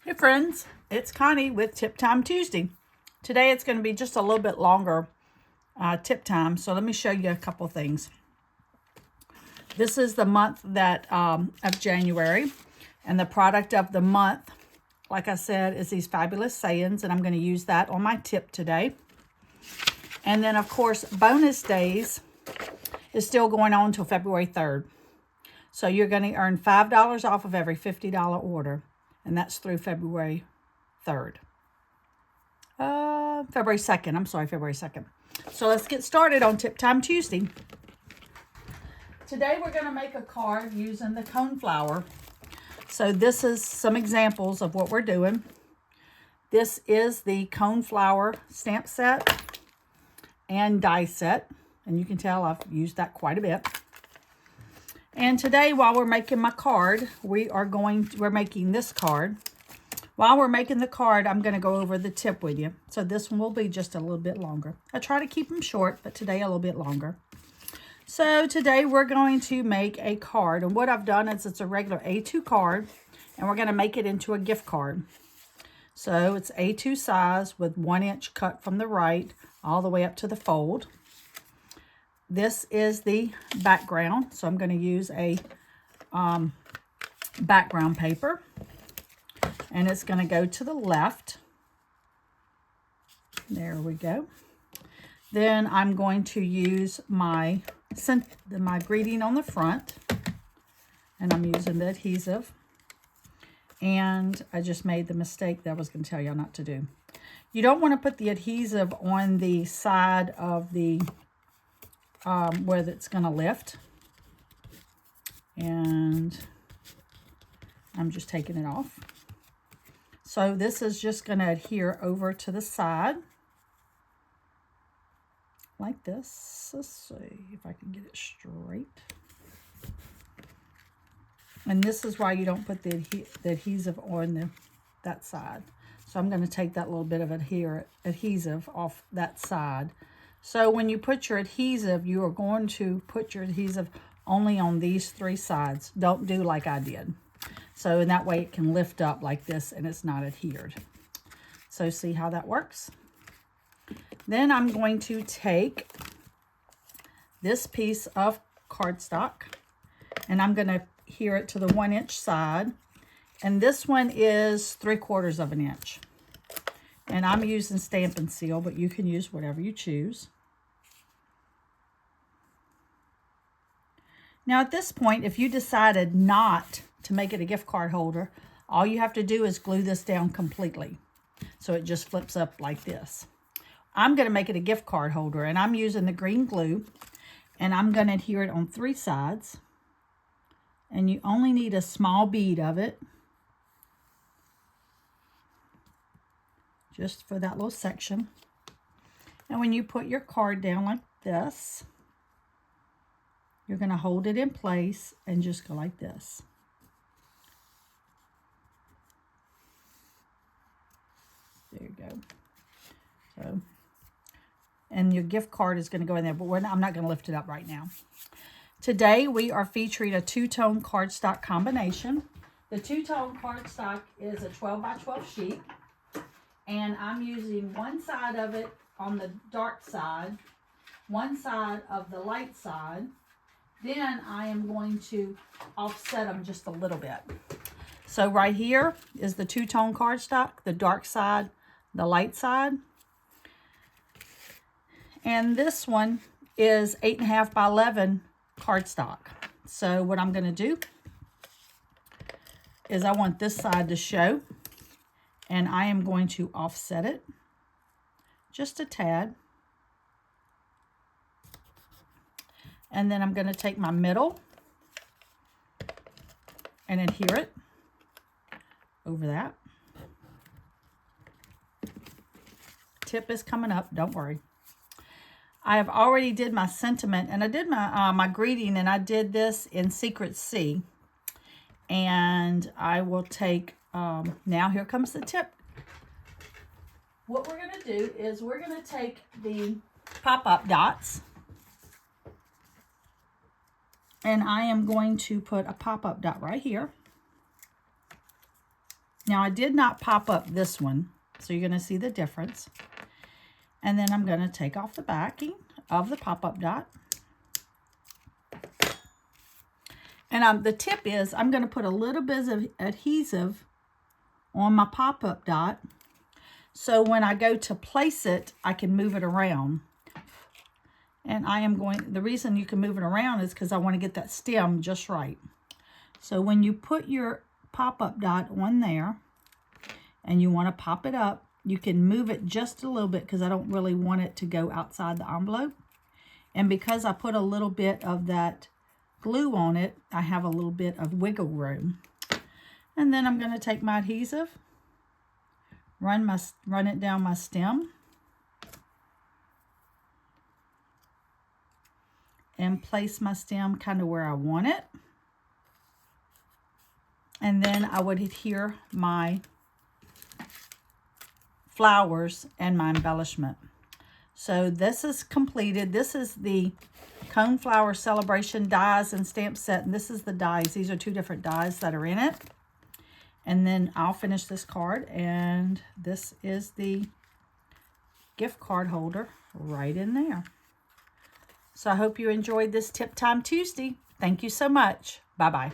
Hey friends, it's Connie with Tip Time Tuesday. Today it's going to be just a little bit longer tip time, so let me show you a couple things. This is the month of January, and the product of the month, like I said, is these fabulous sayings, and I'm going to use that on my tip today. And then, of course, bonus days is still going on until February 3rd. So you're going to earn $5 off of every $50 order. And that's through February 3rd. February 2nd. I'm sorry, February 2nd. So let's get started on Tip Time Tuesday. Today we're going to make a card using the cone flower. So this is some examples of what we're doing. This is the cone flower stamp set and die set. And you can tell I've used that quite a bit. And today, while we're making my card, we're making this card. While we're making the card, I'm going to go over the tip with you. So this one will be just a little bit longer. I try to keep them short, but today a little bit longer. So today we're going to make a card. And what I've done is it's a regular A2 card, and we're going to make it into a gift card. So it's A2 size with 1 inch cut from the right all the way up to the fold. This is the background, so I'm going to use a background paper, and it's going to go to the left. There we go. Then I'm going to use my greeting on the front, and I'm using the adhesive. And I just made the mistake that I was going to tell y'all not to do. You don't want to put the adhesive on the side of the where it's going to lift, and I'm just taking it off. So this is just going to adhere over to the side like this. Let's see if I can get it straight. And this is why you don't put the adhesive on that side. So I'm going to take that little bit of adhesive off that side. So when you put your adhesive, you are going to put your adhesive only on these 3 sides. Don't do like I did. So in that way it can lift up like this and it's not adhered. So see how that works? Then I'm going to take this piece of cardstock and I'm going to adhere it to the 1 inch side. And this one is 3/4 of an inch. And I'm using Stampin' Seal, but you can use whatever you choose. Now at this point, if you decided not to make it a gift card holder, all you have to do is glue this down completely. So it just flips up like this. I'm going to make it a gift card holder, and I'm using the green glue, and I'm going to adhere it on 3 sides. And you only need a small bead of it, just for that little section. And when you put your card down like this, you're going to hold it in place and just go like this. There you go. So, and your gift card is going to go in there, but I'm not going to lift it up right now. Today we are featuring a 2-tone cardstock combination. The 2-tone cardstock is a 12 by 12 sheet, and I'm using one side of it on the dark side, one side of the light side. Then I am going to offset them just a little bit. So right here is the 2-tone cardstock, the dark side, the light side. And this one is 8.5 by 11 cardstock. So what I'm going to do is I want this side to show, and I am going to offset it just a tad. And then I'm going to take my middle and adhere it over that. Tip is coming up, don't worry. I have already did my sentiment, and I did my greeting, and I did this in Secret C. And I will take, now here comes the tip. What we're going to do is we're going to take the pop-up dots, and I am going to put a pop-up dot right here. Now I did not pop up this one, so you're going to see the difference. And then I'm going to take off the backing of the pop-up dot. And the tip is I'm going to put a little bit of adhesive on my pop-up dot, so when I go to place it, I can move it around. And the reason you can move it around is because I want to get that stem just right. So when you put your pop-up dot on there and you want to pop it up, you can move it just a little bit because I don't really want it to go outside the envelope. And because I put a little bit of that glue on it, I have a little bit of wiggle room. And then I'm going to take my adhesive, run it down my stem, and place my stem kind of where I want it. And then I would adhere my flowers and my embellishment. So this is completed. This is the Coneflower Celebration dies and stamp set, and this is the dies. These are 2 different dies that are in it. And then I'll finish this card, and this is the gift card holder right in there. So I hope you enjoyed this Tip Time Tuesday. Thank you so much. Bye-bye.